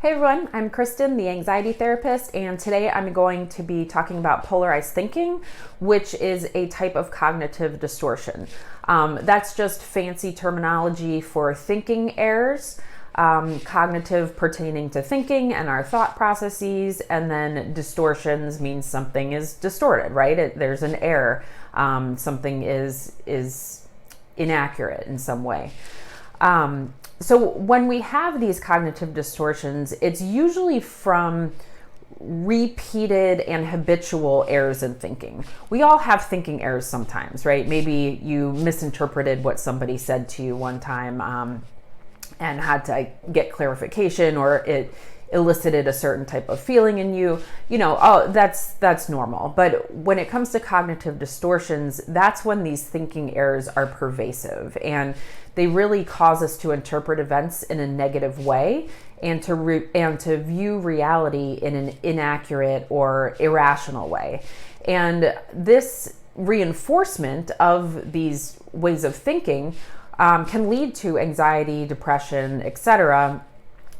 Hey everyone, I'm Kristen, the anxiety therapist, and today I'm going to be talking about polarized thinking, which is a type of cognitive distortion. That's just fancy terminology for thinking errors, cognitive pertaining to thinking and our thought processes, and then distortions means something is distorted, right? There's an error. Something is inaccurate in some way. So when we have these cognitive distortions, it's usually from repeated and habitual errors in thinking. We all have thinking errors sometimes, right? Maybe you misinterpreted what somebody said to you one time and had to get clarification, or it elicited a certain type of feeling in you. That's normal. But when it comes to cognitive distortions, that's when these thinking errors are pervasive, and they really cause us to interpret events in a negative way and to view reality in an inaccurate or irrational way. And this reinforcement of these ways of thinking can lead to anxiety, depression, etcetera,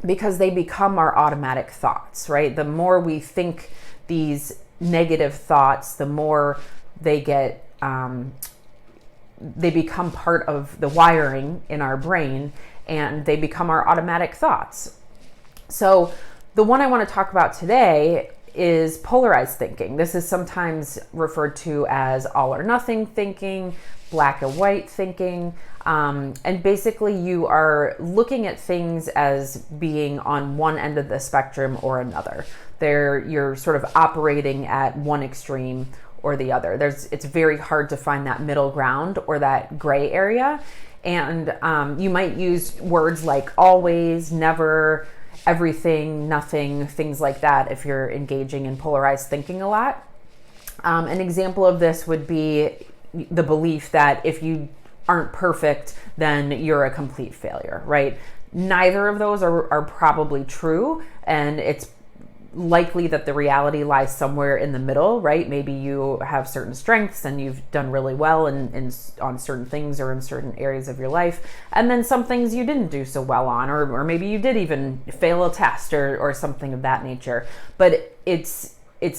because they become our automatic thoughts, right? The more we think these negative thoughts, the more they become part of the wiring in our brain, and they become our automatic thoughts. So the one I want to talk about today is polarized thinking. This is sometimes referred to as all or nothing thinking, black and white thinking. And basically you are looking at things as being on one end of the spectrum or another. You're sort of operating at one extreme or the other. It's very hard to find that middle ground or that gray area. And you might use words like always, never, everything, nothing, things like that if you're engaging in polarized thinking a lot. An example of this would be the belief that if you aren't perfect, then you're a complete failure, right? Neither of those are probably true, and it's likely that the reality lies somewhere in the middle, right? Maybe you have certain strengths and you've done really well on certain things or in certain areas of your life, and then some things you didn't do so well on, or maybe you did even fail a test or something of that nature. But it's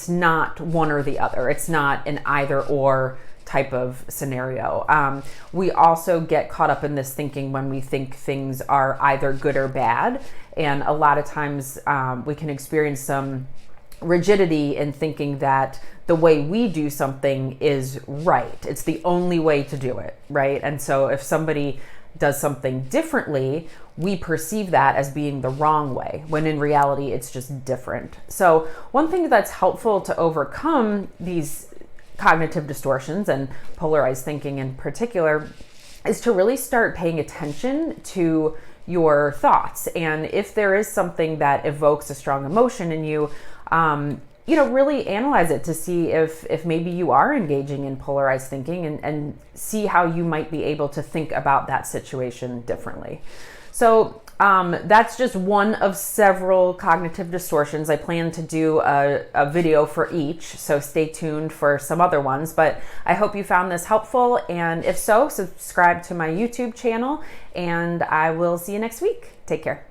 not one or the other. It's not an either or type of scenario. We also get caught up in this thinking when we think things are either good or bad. And a lot of times we can experience some rigidity in thinking that the way we do something is right. It's the only way to do it, right? And so if somebody does something differently, we perceive that as being the wrong way, when in reality it's just different. So one thing that's helpful to overcome these cognitive distortions and polarized thinking in particular is to really start paying attention to your thoughts. And if there is something that evokes a strong emotion in you, really analyze it to see if maybe you are engaging in polarized thinking, and see how you might be able to think about that situation differently. So that's just one of several cognitive distortions. I plan to do a video for each, so stay tuned for some other ones. But I hope you found this helpful, and if so, subscribe to my YouTube channel, and I will see you next week. Take care.